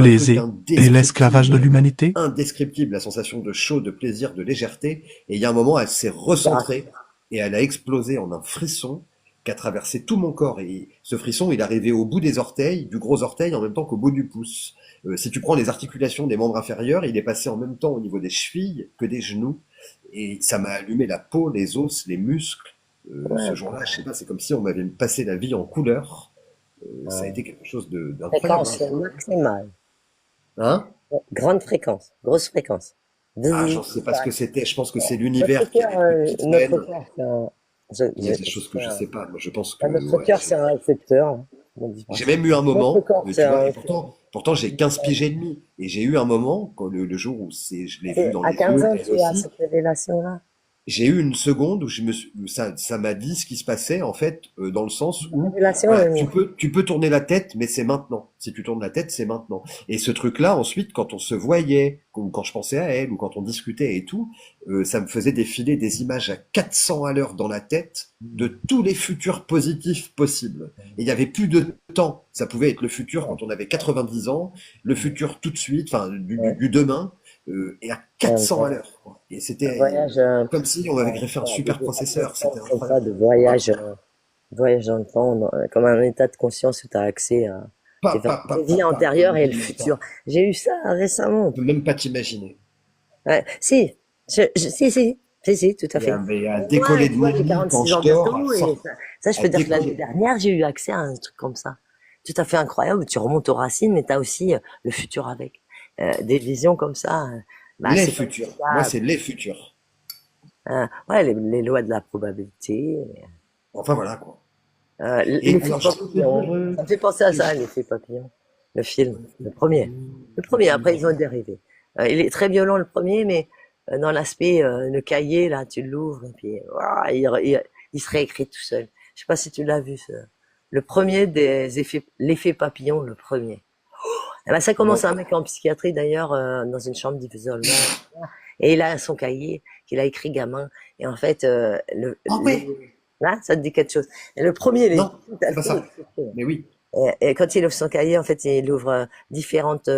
un truc Plaisir et l'esclavage de indescriptible, l'humanité? indescriptible, la sensation de chaud, de plaisir, de légèreté. Et il y a un moment, elle s'est recentrée et elle a explosé en un frisson qui a traversé tout mon corps. Et ce frisson, il est arrivé au bout des orteils, du gros orteil, en même temps qu'au bout du pouce. Si tu prends les articulations des membres inférieurs, il est passé en même temps au niveau des chevilles que des genoux. Et ça m'a allumé la peau, les os, les muscles. Ce Ouais, jour-là, je sais pas, c'est comme si on m'avait passé la vie en couleur. Ça a ouais. été quelque chose d'incroyable, hein. Fréquence maximale. Hein. Grande fréquence, grosse fréquence. Ah, Ding, j'en sais pas ce que c'était. Je pense que c'est Notre l'univers qui cœur, avait plus de petites notre graines. cœur, Il y a des choses que je sais pas. Moi, je pense que, notre ouais, cœur, c'est un récepteur, hein, on dit pas. j'ai même eu un Notre moment, corps, c'est tu vois, un, et pourtant j'ai 15 piges et demi. Et j'ai eu un moment, quand le jour où je l'ai vu dans à les 15 yeux, ans, elle tu as aussi, cette révélation-là. j'ai eu une seconde où où ça m'a dit ce qui se passait, en fait, dans le sens Une où, révélation, voilà, tu peux tourner la tête, mais c'est maintenant. Si tu tournes la tête, c'est maintenant. Et ce truc-là, ensuite, quand on se voyait, ou quand je pensais à elle, ou quand on discutait et tout, ça me faisait défiler des images à 400 à l'heure dans la tête de tous les futurs positifs possibles. Et il y avait plus de temps. Ça pouvait être le futur quand on avait 90 ans, le futur tout de suite, enfin, ouais, du demain, et à un, 400 à l'heure, quoi. Et un c'était voyage, comme si on avait greffé un des super processeur, sensations c'était comme ça, incroyable. de voyage, voyage dans le temps, comme un état de conscience où tu as accès à tes vies Comme antérieures et le dit futur. ça. J'ai eu ça Tu récemment. peux même pas t'imaginer. Ouais, si, si, tout à fait. Mais à Moi, décoller de tu vois, mon j'ai lit quand 46 je ans dors, bientôt et ça, je à peux dire que l'année décoller. dernière, j'ai eu accès à un truc comme ça. Tout à fait incroyable. Tu remontes aux racines, mais tu as aussi le futur avec. Des visions comme ça. Bah, Les c'est comme si futurs. Moi, t'as, c'est les futurs. ouais, les lois de la probabilité. Enfin, voilà, quoi. Et L'effet alors, je trouve toujours, papillon. Ça me fait penser à ça, l'effet papillon. Le film, le premier. Le premier, après ils ont dérivé. Il est très violent le premier, mais dans l'aspect, le cahier, là, tu l'ouvres et puis ouah, il se réécrit tout seul. Je sais pas si tu l'as vu, le premier des effets, l'effet papillon, le premier. Eh ben, ça commence non. un mec en psychiatrie d'ailleurs, dans une chambre d'isolement, et il a son cahier qu'il a écrit gamin. Et en fait, Ah ouais! là, ça te dit quelque chose. Et le premier, il est Non, tout à c'est pas fait ça. exceptionnel. Mais oui. Et quand il ouvre son cahier, en fait, il ouvre différentes.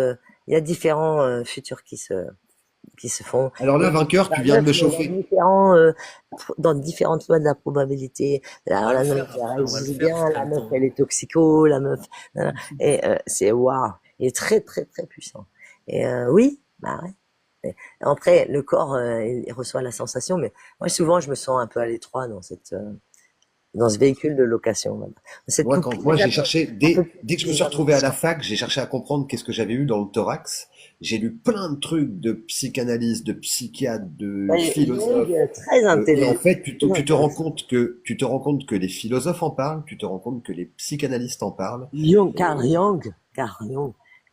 Il y a différents futurs qui se font. Alors Et là, vainqueur, la tu viens de meuf, me mais chauffer. dans différentes fois de la probabilité. On Alors va le la meuf, faire elle après, on va le réussit faire si bien, t'as la le meuf, temps. elle est toxico, la meuf. Voilà. Et c'est waouh. Il est très, très, très puissant. Et oui, bah ouais. Et après, le corps, il reçoit la sensation, mais moi, souvent, je me sens un peu à l'étroit dans ce véhicule de location. Voilà. Cette Moi, poupée, j'ai cherché, un peu plus dès que je me suis intelligente. retrouvé à la fac, j'ai cherché à comprendre qu'est-ce que j'avais eu dans le thorax. J'ai lu plein de trucs de psychanalyste, de psychiatre, de Ouais, Jung, philosophe. très Et en intelligent. fait, Très intéressant. tu te rends compte que les philosophes en parlent, tu te rends compte que les psychanalystes en parlent. Jung, Carl Jung,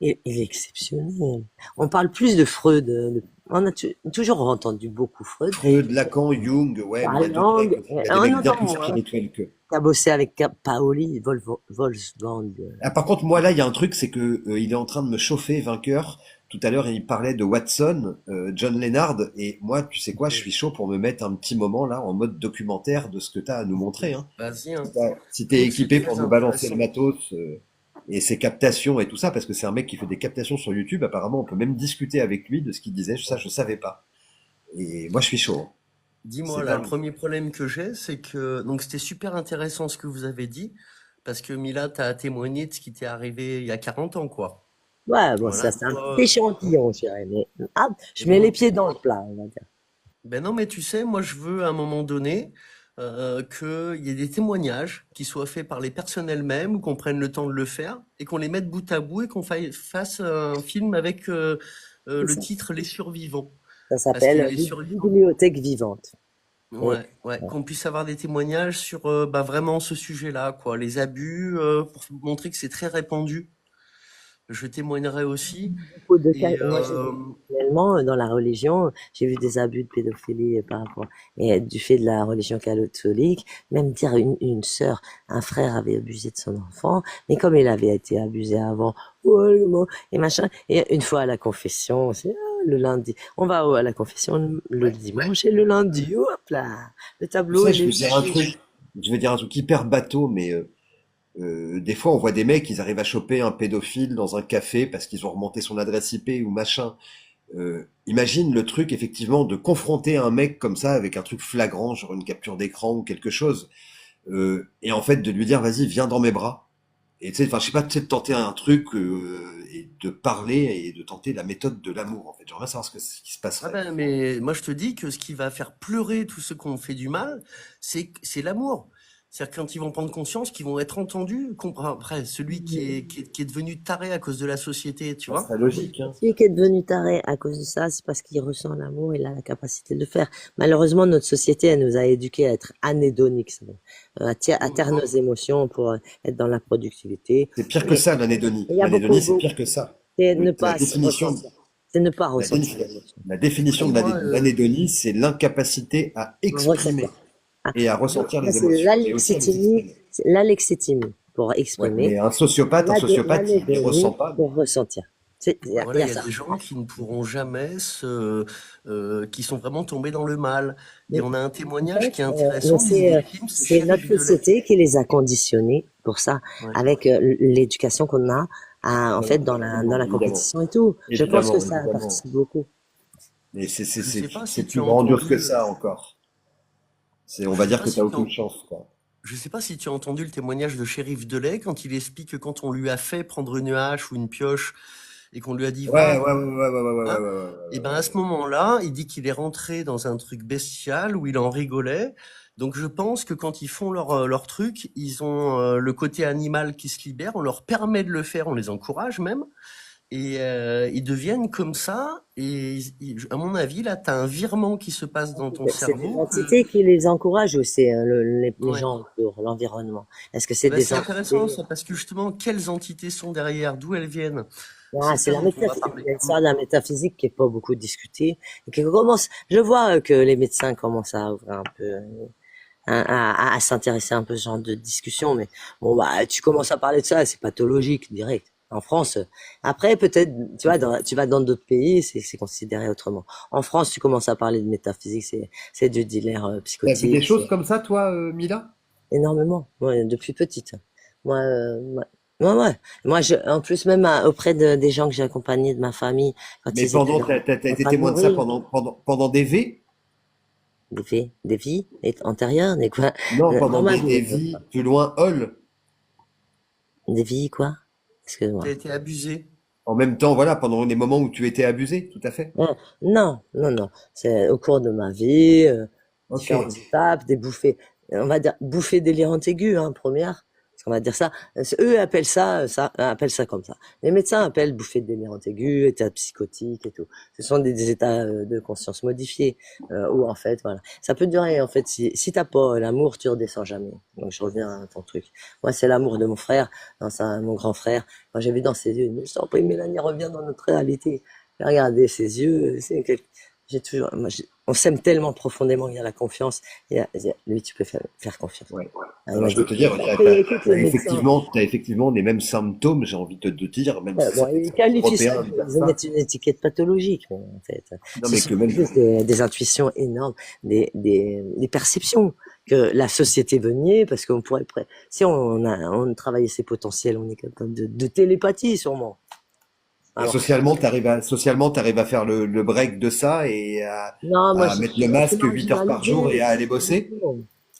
il est exceptionnel. On parle plus de Freud. On a toujours entendu beaucoup Freud. Freud, Lacan, Jung, ouais, mais il y a Carl d'autres mecs Jung, aussi. Il y a des on mecs bien entend plus moins. spirituels que. Qui a bossé avec Paoli, Wolfgang. Ah, par contre, moi, là, il y a un truc, c'est que il est en train de me chauffer, vainqueur. Tout à l'heure, il parlait de Watson, John Lennard, et moi, tu sais quoi, je suis chaud pour me mettre un petit moment là, en mode documentaire de ce que tu as à nous montrer, hein. Vas-y, Si hein. si t'es Écoute, c'est équipé pour très nous balancer le intéressant. matos et ses captations et tout ça, parce que c'est un mec qui fait des captations sur YouTube, apparemment, on peut même discuter avec lui de ce qu'il disait. Ça, je savais pas. Et moi, je suis chaud, hein. Dis-moi, C'est là, le dingue. premier problème que j'ai, c'est que, donc c'était super intéressant ce que vous avez dit, parce que Mila, t'as témoigné de ce qui t'est arrivé il y a 40 ans, quoi. Ouais, bon, ça, Voilà, c'est un petit toi, échantillon, je dirais. Mais, je mets les voilà. pieds dans le plat, on va dire. Ben non, mais tu sais, moi, je veux à un moment donné qu'il y ait des témoignages qui soient faits par les personnes elles-mêmes ou qu'on prenne le temps de le faire et qu'on les mette bout à bout et qu'on fasse un film avec le Ça, titre Les Survivants. ça Parce que s'appelle les survivants, Bibliothèque vivante. Et, ouais, ouais, qu'on puisse avoir des témoignages sur bah, vraiment ce sujet-là, quoi, les abus, pour montrer que c'est très répandu. Je témoignerai aussi. beaucoup de cas. Et Moi, j'ai vu personnellement dans la religion, j'ai vu des abus de pédophilie par rapport et du fait de la religion catholique, même dire une sœur, un frère avait abusé de son enfant, mais comme il avait été abusé avant, ouais, et machin, et une fois à la confession, c'est le lundi, on va à la confession le dimanche et le lundi, hop là, le Tu tableau sais, il est je vais dire un truc hyper bateau, mais Des fois, on voit des mecs, ils arrivent à choper un pédophile dans un café parce qu'ils ont remonté son adresse IP ou machin. Imagine le truc, effectivement, de confronter un mec comme ça avec un truc flagrant, genre une capture d'écran ou quelque chose, et en fait de lui dire, vas-y, viens dans mes bras. Et tu sais, enfin, je sais pas, tu sais, de tenter un truc et de parler et de tenter la méthode de l'amour, en fait. J'aimerais savoir ce qui se Ah passerait. ben, mais moi je te dis que ce qui va faire pleurer tous ceux qui ont fait du mal, c'est l'amour. C'est-à-dire quand ils vont prendre conscience qu'ils vont être entendus. Après, celui qui est devenu taré à cause de la société, tu Ça vois. serait logique, hein. Celui qui est devenu taré à cause de ça, c'est parce qu'il ressent l'amour, il a la capacité de le faire. Malheureusement, notre société, elle nous a éduqués à être anédoniques, ça veut dire, à taire nos émotions pour être dans la productivité. C'est pire que Mais ça, l'anédonie. il y a L'anédonie, c'est beaucoup, pire que ça. c'est ne La pas définition, ressentir. C'est ne pas la, ressentir dé- l'émotion. la définition Oui, de moi, l'anédonie, c'est l'incapacité à Ressentir. exprimer Ah, et à donc, ressentir ça, les émotions et aussi à les exprimer. c'est l'alexithymie pour Ouais, exprimer, mais un sociopathe, il les ressent l'anédonie pas. pour ressentir. Il voilà, y il a y a ça. des gens qui ne pourront jamais qui sont vraiment tombés dans le mal. Et Mais, on a un en témoignage fait, qui est mais intéressant d'une victime, c'est c'est notre Shérif Delay. société qui les a conditionnés pour ça, Ouais, avec l'éducation qu'on a, en fait, dans Évidemment, la évidemment, compétition et tout. Je pense que évidemment, ça évidemment. participe beaucoup. Mais je sais pas c'est si tu plus as grandiose que entendu, ça encore. On je va sais dire pas que t'as si tu as, aucune chance, quoi. je sais pas si tu as entendu le témoignage de Shérif Delay quand il explique que quand on lui a fait prendre une hache ou une pioche et qu'on lui a dit Ouais, va, ouais, ouais, ouais, ouais, ouais, ouais, hein, ouais, et ouais, ben à ce moment-là, il dit qu'il est rentré dans un truc bestial où il en rigolait. Donc je pense que quand ils font leur truc, ils ont le côté animal qui se libère, on leur permet de le faire, on les encourage même, et ils deviennent comme ça. Et à mon avis, là, t'as un virement qui se passe dans ton C'est des cerveau que, entités qui les encouragent ou c'est les ouais. gens autour, l'environnement? Est-ce que c'est Eh ben, des c'est intéressant entités? ça parce que justement, quelles entités sont derrière, d'où elles viennent, Ah, c'est c'est ça la dont on va métaphysique, parler. l'histoire de la métaphysique qui est pas beaucoup discutée et qui commence. Je vois que les médecins commencent à ouvrir un peu, à s'intéresser un peu à ce genre de discussion, mais bon bah tu commences à parler de ça, c'est pathologique direct. En France, après peut-être, tu vas dans d'autres pays, c'est considéré autrement. En France, tu commences à parler de métaphysique, c'est du dealer T'as vu des psychotique, choses c'est comme ça, toi, Mila? énormément. Ouais, depuis petite. Moi, ouais. Moi, en plus même auprès des gens que j'ai accompagnés de ma famille quand Mais ils étaient t'as en été train de témoin de ça mourir, pendant des V? des vies antérieures, des quoi, Non, dans pendant ma vie. des vies plus loin, Hall. Des vies, quoi? T'as Excuse-moi. été abusé. En même temps, voilà, pendant les moments où tu étais abusé, tout à fait. Non, non, non. C'est au cours de ma vie, Ok. différentes étapes, des bouffées, on va dire bouffées délirantes aiguës, hein, première. Parce qu'on va dire ça. Eux appellent ça comme ça. Les médecins appellent bouffées délirantes aiguës, état psychotique et tout. Ce sont des états de conscience modifiés, où en fait, voilà. Ça peut durer, en fait, si t'as pas l'amour, tu redescends jamais. Donc je reviens à ton truc. Moi, c'est l'amour de mon frère, dans mon grand frère. Quand j'ai vu dans ses yeux, je t'en prie, Mélanie, reviens dans notre réalité. J'ai regardé ses yeux, j'ai toujours, on s'aime tellement profondément, il y a la confiance, lui, tu peux faire confiance. Ouais. Ah, il Alors m'a je peux dit, te dire, écoute les médecins. t'as effectivement les mêmes symptômes, j'ai envie de te dire, même si Bon, certains ils qualifient ça, Européens disent ils ça. mettent une étiquette pathologique, mais en fait, Non, ce mais sont que même, juste des intuitions énormes, des perceptions que la société veut nier, parce qu'on pourrait, si on travaillait ses potentiels, on est capable de télépathie, sûrement. et Alors, socialement, t'arrives à faire le break de ça et non, moi, à mettre le je suis masque 8 heures par jour et marginalisée. à aller bosser.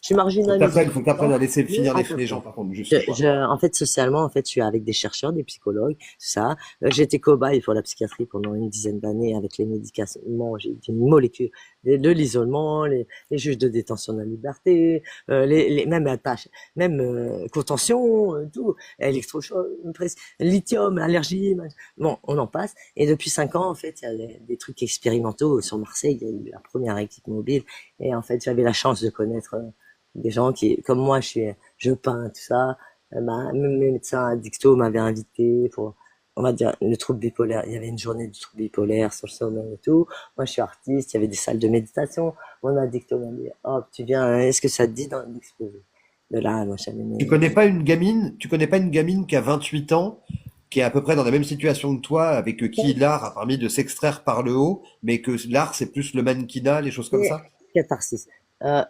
Je suis marginalisée. Faut que t'apprennes à laisser finir Attends, les gens, par contre, juste quoi. en fait, socialement, en fait, je suis avec des chercheurs, des psychologues, tout ça. J'étais cobaye pour la psychiatrie pendant une dizaine d'années avec les médicaments. J'ai été une molécule de l'isolement, les juges de détention de la liberté, même attaches, même contention, tout, électrochoc, lithium, allergie. Bon, on en passe. Et depuis 5 ans, en fait, il y a des trucs expérimentaux sur Marseille. Il y a eu la première équipe mobile. Et en fait, j'avais la chance de connaître des gens qui, comme moi, je peins, tout ça. Mes médecins addictos m'avaient invité pour, on va dire, le trouble bipolaire. Il y avait une journée du trouble bipolaire sur le sommeil et tout. Moi, je suis artiste, il y avait des salles de méditation. Mon addicto m'a dit, oh, tu viens, est-ce que ça te dit d'exposer? De là, moi, j'avais Tu connais pas une gamine qui a 28 ans, qui est à peu près dans la même situation que toi, avec qui l'art a permis de s'extraire par le haut, mais que l'art, c'est plus le mannequinat, les choses comme mes ça? catharsis. Euh,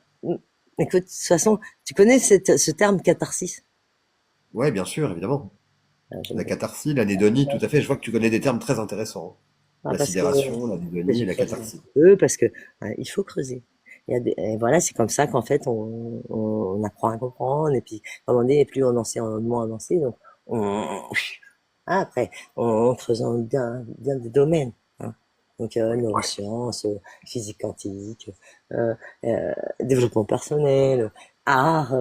écoute, de toute façon, tu connais ce terme catharsis? Ouais, bien sûr, évidemment. J'aime La bien. catharsis, l'anédonie, tout à fait. Je vois que tu connais des termes très intéressants, hein. Ah, La parce que sidération, l'anédonie et j'ai la creusé un catharsis. peu, parce que il faut creuser. Et voilà, c'est comme ça qu'en fait on apprend à comprendre. Et puis, comme on dit, plus on en sait, moins on en sait. Donc, on, après, en creusant bien des domaines. Hein. Donc, Ouais. neurosciences, physique quantique, euh, développement personnel, art,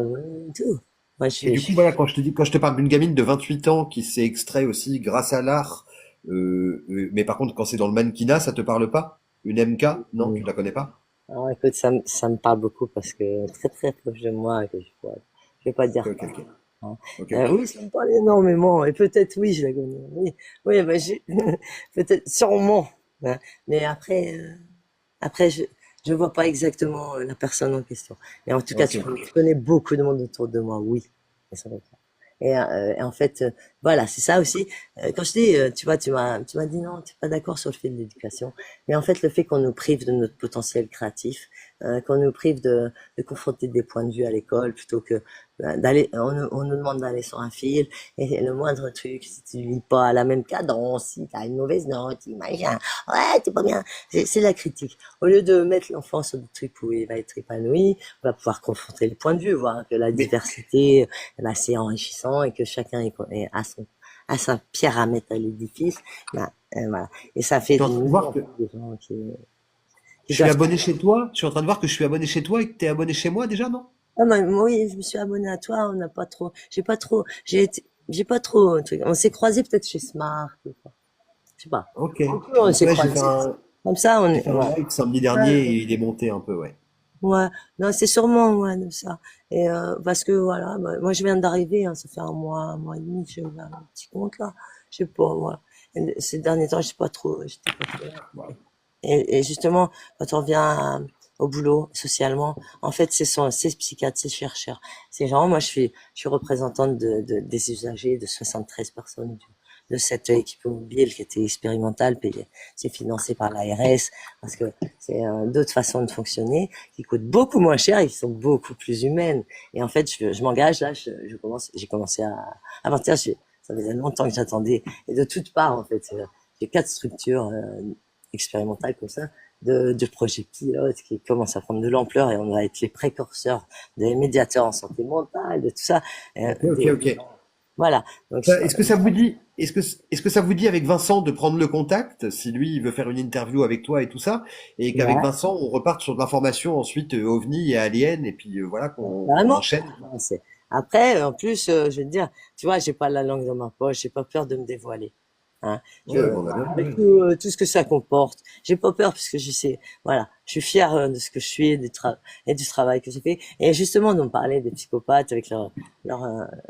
tout. Moi, Et du je coup, suis voilà, quand je te parle d'une gamine de 28 ans qui s'est extrait aussi grâce à l'art, mais par contre, quand c'est dans le mannequinat, ça te parle pas? Une MK? Non, tu la connais pas? ah, écoute, ça me parle beaucoup parce que très très proche de moi, que je vais pas Ok, dire ok, quoi. ok. Hein. Ok, ok. Oui, ça me parle énormément et peut-être oui, je la connais. Oui, oui, bah, peut-être sûrement. Hein. Mais après, je vois pas exactement la personne en question. Mais en tout cas, Ok, ok. je connais beaucoup de monde autour de moi, oui. Et ça va être ça. Et en fait, voilà, c'est ça aussi. Quand je dis, tu vois, tu m'as dit non, tu es pas d'accord sur le fait de l'éducation. Mais en fait, le fait qu'on nous prive de notre potentiel créatif, qu'on nous prive de confronter des points de vue à l'école, plutôt que d'aller, on nous demande d'aller sur un fil, et le moindre truc, si tu lis pas à la même cadence, si tu as une mauvaise note, machin, ouais, t'es pas bien. C'est la critique. Au lieu de mettre l'enfant sur des trucs où il va être épanoui, on va pouvoir confronter les points de vue, voir que la Mais diversité, bah, c'est enrichissant et que chacun a sa pierre à mettre à l'édifice. Bah, voilà. Et ça je fait suis de en train de nous voir que des gens qui je suis doivent. abonné chez toi. Je suis en train de voir que je suis abonné chez toi et que t'es abonné chez moi déjà, non? Ah, moi, oui, je me suis abonnée à toi. On n'a pas trop. J'ai pas trop. Un truc. On s'est croisés peut-être chez Smart ou quoi. Je sais pas. Ok. Un peu, on s'est Ouais, croisés. Comme ça, j'ai fait un ouais. live samedi Ouais, dernier et il est monté un peu, ouais. ouais. Non, c'est sûrement ouais, de ça. Et parce que voilà, bah, moi je viens d'arriver, hein, ça fait un mois et demi que j'ai ouvert un petit compte là. Je sais pas, voilà. Et ces derniers temps, j'étais pas trop là. Et justement, quand on revient au boulot socialement, en fait, ces psychiatres, ces chercheurs, ces gens. Moi, je suis représentante des usagers de 73 personnes de cette équipe mobile qui était expérimentale, payée, c'est financé par l'ARS parce que c'est d'autres façons de fonctionner qui coûtent beaucoup moins cher et qui sont beaucoup plus humaines. Et en fait, je m'engage là, j'ai commencé à partir. Ça faisait longtemps que j'attendais et de toutes parts en fait. J'ai 4 structures expérimentales comme ça, de projets pilotes qui commencent à prendre de l'ampleur et on va être les précurseurs des médiateurs en santé mentale, de tout ça. Ok, ok, ok. Voilà. Donc, Est-ce que ça vous dit, est-ce que ça vous dit avec Vincent de prendre le contact, si lui il veut faire une interview avec toi et tout ça, et qu'avec ouais, Vincent on reparte sur de l'information ensuite OVNI et alien et puis voilà qu'on vraiment. enchaîne. Non, après, en plus, je vais te dire, tu vois, j'ai pas la langue dans ma poche, j'ai pas peur de me dévoiler. Hein. Ouais, bon, on a bien Avec vu. tout ce que ça comporte, j'ai pas peur parce que je sais, voilà, je suis fier de ce que je suis et du travail que j'ai fait. Et justement, de me parler des psychopathes avec leur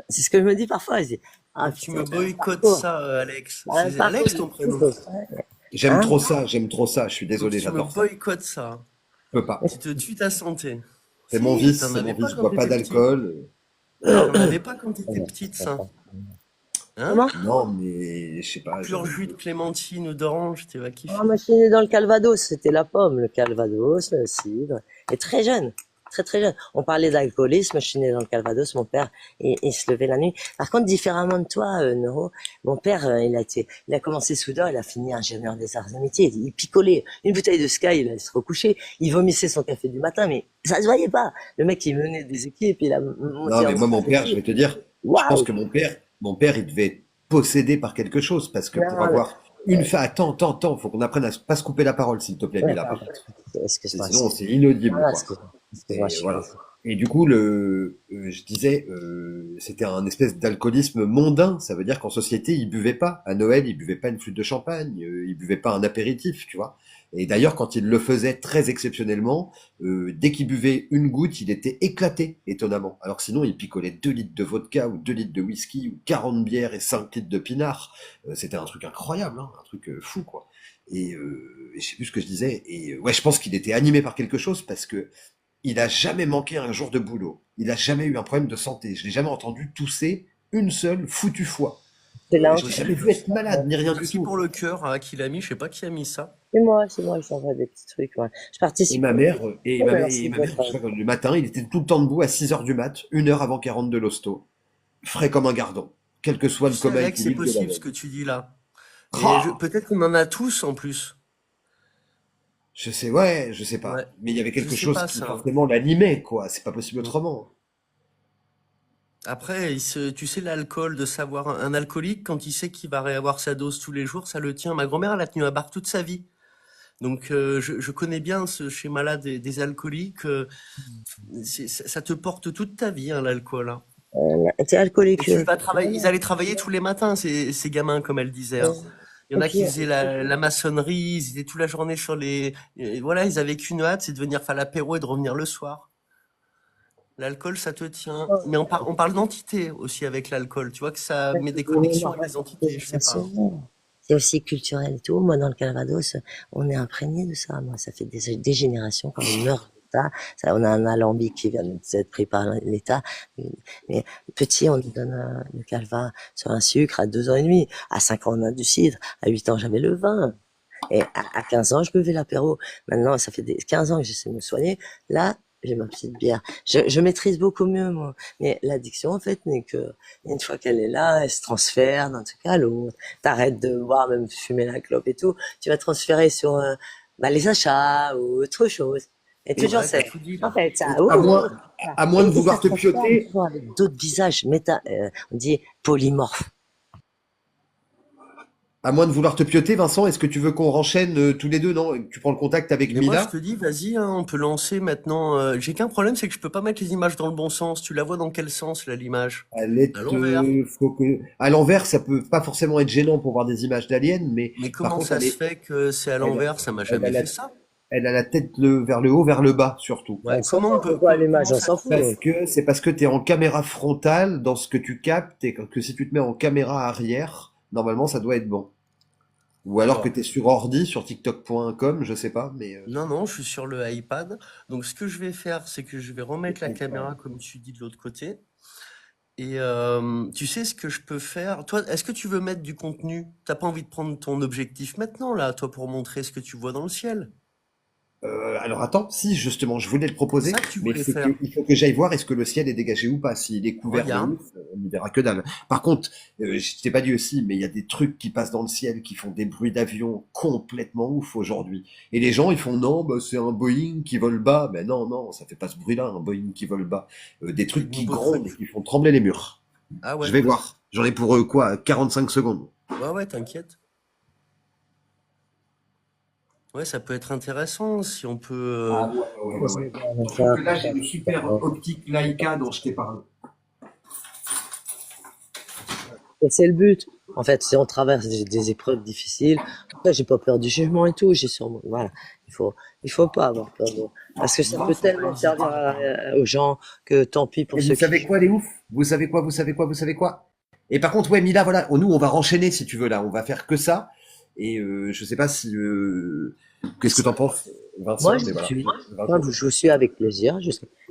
c'est ce que je me dis parfois. Je dis, ah Tu putain, me boycottes parcours, ça, Alex. un C'est parcours Alex de ton prénom. psycho, hein? J'aime trop ça, je suis Donc désolé, tu me j'adore ça. boycottes ça. Je peux pas. Tu te tues ta santé. Si, C'est mon vice, pas je quand bois pas t'étais petit. d'alcool. T'en avais pas quand t'étais petite, ça. Hein? Comment? Non, mais je sais pas, Pur jus de clémentine ou d'orange, tu vas Ah, kiffer. moi, je suis né dans le Calvados. C'était la pomme, le Calvados, le cidre. Et très jeune. Très, très jeune. On parlait d'alcoolisme. Je suis né dans le Calvados. Mon père, il se levait la nuit. Par contre, différemment de toi, Neuro, mon père, il a commencé soudeur, il a fini ingénieur des arts et métiers. Il picolait une bouteille de Sky, il allait se recoucher. Il vomissait son café du matin, mais ça se voyait pas. Le mec, il menait des équipes, il a non, monté mais en moi, mon père, je stratégie. vais te dire, je pense Waouh! que mon père, il devait être possédé par quelque chose, parce que pour Non, avoir une fa attends, faut qu'on apprenne à pas se couper la parole, s'il te plaît, ouais, Mila, par pardon. contre. Excuse-moi, Sinon, excuse-moi. c'est inaudible, Ah, quoi. excuse-moi, je Et suis voilà. désolé. Et du coup, je disais, c'était un espèce d'alcoolisme mondain. Ça veut dire qu'en société, ils buvaient pas. À Noël, ils buvaient pas une flûte de champagne, ils buvaient pas un apéritif, tu vois. Et d'ailleurs, quand ils le faisaient très exceptionnellement, dès qu'ils buvaient une goutte, il était éclaté, étonnamment. Alors que sinon, ils picolaient 2 litres de vodka ou 2 litres de whisky ou 40 bières et 5 litres de pinard. C'était un truc incroyable, hein, un truc fou, quoi. Et je sais plus ce que je disais. Et ouais, je pense qu'il était animé par quelque chose parce que il a jamais manqué un jour de boulot. Il a jamais eu un problème de santé. Je l'ai jamais entendu tousser une seule foutue fois. C'est là, Je l'ai jamais vu être malade, ni rien du Merci tout. pour le cœur hein, qu'il a mis, je sais pas qui a mis ça. c'est moi, je t'envoie des petits trucs, ouais. Je participe. Et Ouais, ma mais mère, merci et ma de mère, votre je sais pas, le matin, il était tout le temps debout à 6 heures du mat, 1 heure avant qu'elle rentre de l'hosto. frais comme un gardon, quel que soit Tu le sais, coma Alex, c'est éthylique de la possible ce veille. que tu dis là. Et Ah, peut-être qu'on en a tous en plus. je sais, ouais, je sais Ouais. pas. Mais il y avait Je quelque sais chose pas qui ça, hein. forcément l'animait, quoi. C'est pas possible Mm. autrement. Après, tu sais, l'alcool, de savoir, un alcoolique, quand il sait qu'il va réavoir sa dose tous les jours, ça le tient. Ma grand-mère, elle a tenu à barre toute sa vie. Donc, je connais bien ce schéma-là des alcooliques. Ça te porte toute ta vie, hein, l'alcool, hein. T'es Et alcoolique. tu vas travailler, ils allaient travailler tous les matins, ces gamins, comme elle disait, hein. Il y en Et a puis, qui faisaient la maçonnerie, ils étaient toute la journée sur et voilà, ils avaient qu'une hâte, c'est de venir faire l'apéro et de revenir le soir. L'alcool, ça te tient. Mais on parle d'entité aussi avec l'alcool. Tu vois que ça met des connexions avec des entités, je sais pas, hein. c'est aussi culturel et tout. Moi, dans le Calvados, on est imprégné de ça. Moi, ça fait des générations quand on meurt de l'État. Ça, on a un alambic qui vient d'être pris par l'État. Mais petit, on nous donne le calva sur un sucre à 2 ans et demi. À 5 ans, on a du cidre. À 8 ans, j'avais le vin. Et à 15 ans, je buvais l'apéro. Maintenant, ça fait 15 ans que j'essaie de me soigner. Là, j'ai ma petite bière. Je maîtrise beaucoup mieux, moi. Mais l'addiction, en fait, n'est que, une fois qu'elle est là, elle se transfère d'un truc à l'autre. T'arrêtes de boire, même fumer la clope et tout. Tu vas transférer sur, bah, les achats ou autre chose. Et Et, toujours, Ouais, t'as c'est, tout dit en là. fait, ça, et ça. à moins de Et ça vouloir te transforme pioter, toujours avec d'autres visages. On dit polymorphe. à moins de vouloir te pioter, Vincent, est-ce que tu veux qu'on renchaîne tous les deux, non? Tu prends le contact avec Mais moi, je Mila? te dis, vas-y, hein, on peut lancer maintenant. J'ai qu'un problème, c'est que je peux pas mettre les images dans le bon sens. Tu la vois dans quel sens, là, l'image? À l'envers. À l'envers, ça peut pas forcément être gênant pour voir des images d'aliens, mais Mais par comment contre, ça se fait que c'est à elle, l'envers? Ça m'a elle a jamais la, fait ça. elle a la tête vers le haut, vers le bas, surtout. On Ouais, s'en fout, on voit l'image, comment on ça s'en se fait? fout. C'est parce que tu es en caméra frontale dans ce que tu captes et que si tu te mets en caméra arrière, normalement, ça doit être bon. Ou alors que D'accord. tu es sur ordi, sur TikTok.com, je sais pas, mais Non, non, je suis sur le iPad. Donc, ce que je vais faire, c'est que je vais remettre la caméra, comme tu dis, de l'autre côté. Et tu sais ce que je peux faire? Toi, est-ce que tu veux mettre du contenu? T'as pas envie de prendre ton objectif maintenant, là, toi, pour montrer ce que tu vois dans le ciel? alors attends, si justement, je voulais le C'est ça proposer, que tu mais voulais faire. il faut que j'aille voir est-ce que le ciel est dégagé ou pas. S'il est couvert de Regarde. ouf, on n'y verra que dalle. Par contre, je t'ai pas dit aussi, mais il y a des trucs qui passent dans le ciel qui font des bruits d'avion complètement ouf aujourd'hui. Et les gens, ils font non, bah, c'est un Boeing qui vole bas. Mais non, non, ça fait pas ce bruit-là, un Boeing qui vole bas. Des Des trucs qui nouveaux grondent et trucs. qui font trembler les murs. Ah Je ouais. vais voir. J'en ai pour quoi, 45 secondes. Ouais, ouais, t'inquiète. Ouais, ça peut être intéressant si on peut. Ah ouais, ouais, ouais, ouais. Surtout que là, j'ai le super optique Leica dont je t'ai parlé. Et c'est le but. En fait, si on traverse des épreuves difficiles, après, j'ai pas peur du jugement et tout, j'ai sûrement, voilà. Il faut pas avoir peur parce que ça Non, peut faut pas tellement hésiter. servir aux gens que tant pis pour Et vous ceux qui savez jugent. quoi, les oufs? Vous savez quoi, vous savez quoi, vous savez quoi? Et par contre, ouais, Mila, voilà, nous, on va renchaîner si tu veux, là. On va faire que ça. Et je sais pas si... qu'est-ce que t'en penses, Moi, Vincent? je Mais voilà. suis, moi, Vincent. je suis avec plaisir.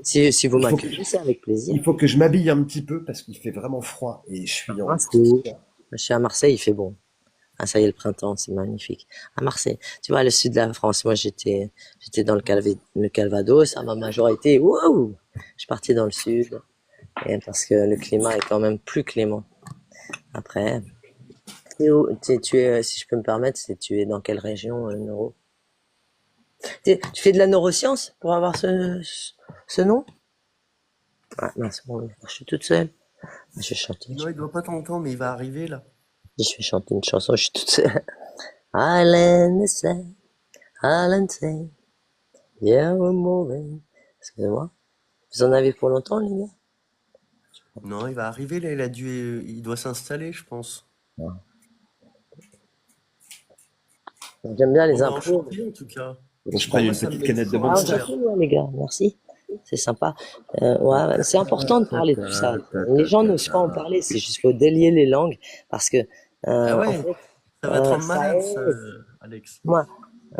Si vous Il faut que, m'accueillez, c'est avec plaisir. il faut que je m'habille un petit peu parce qu'il fait vraiment froid. Et je suis Ah, en... c'est où? Je suis à Marseille, il fait bon. Ah, ça y est, le printemps, c'est magnifique. À Marseille. Tu vois, le sud de la France, moi, j'étais dans le Calvados, à ma majorité. Wow! Je suis parti dans le sud. Et parce que le climat est quand même plus clément. Après, si je peux me permettre, tu es dans quelle région, neuro? Tu fais de la neuroscience pour avoir ce nom? Ah, mince, bon, je suis toute seule. Je vais chanter, Non, il doit pas t'entendre, mais il va arriver là. je vais chanter une chanson, je suis toute seule. Island is sad, island say, yeah, we're moving. Excusez-moi. Vous en avez pour longtemps, les gars? Non, il va arriver là. Il doit s'installer, je pense. J'aime bien Bon, les ben impros. enchanté en tout cas. Faut que je Bon, prenne moi, une ça me petite met canette de toujours en Ah, Monster. colère. enchanté, ouais, les gars, merci. C'est sympa. Ouais, c'est important de parler de tout ça. Les gens n'osent pas en parler, c'est juste faut délier les langues parce que, Ah en ouais, fait, ça va te rendre ça malade, ça, aide. Alex. Moi,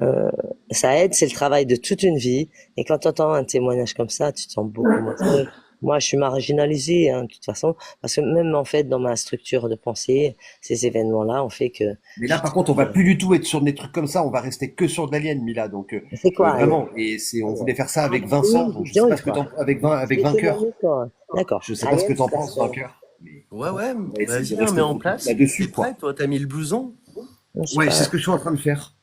euh, ça aide, c'est le travail de toute une vie. Et quand tu entends un témoignage comme ça, tu te sens beaucoup moins seul. Moi, je suis marginalisé, hein, de toute façon, parce que même en fait, dans ma structure de pensée, ces événements-là ont fait que Mais là, je par contre, on va trouve. plus du tout être sur des trucs comme ça. On va rester que sur de l'alien, Mila. Donc, C'est quoi, Alien? vraiment. Et on voulait faire ça avec Vincent. Oui, Donc, je sais pas Joey, ce que quoi. avec C'est Vainqueur. éloigné, quoi. D'accord. Je sais pas ce que Alien, t'en c'est penses, Vainqueur. Mais Ouais, ouais, on va essayer de vas-y, on met rester en focus place. T'es là-dessus, prêt, quoi. toi? T'as mis le blouson? Je sais Ouais, c'est pas. ce que je suis en train de faire.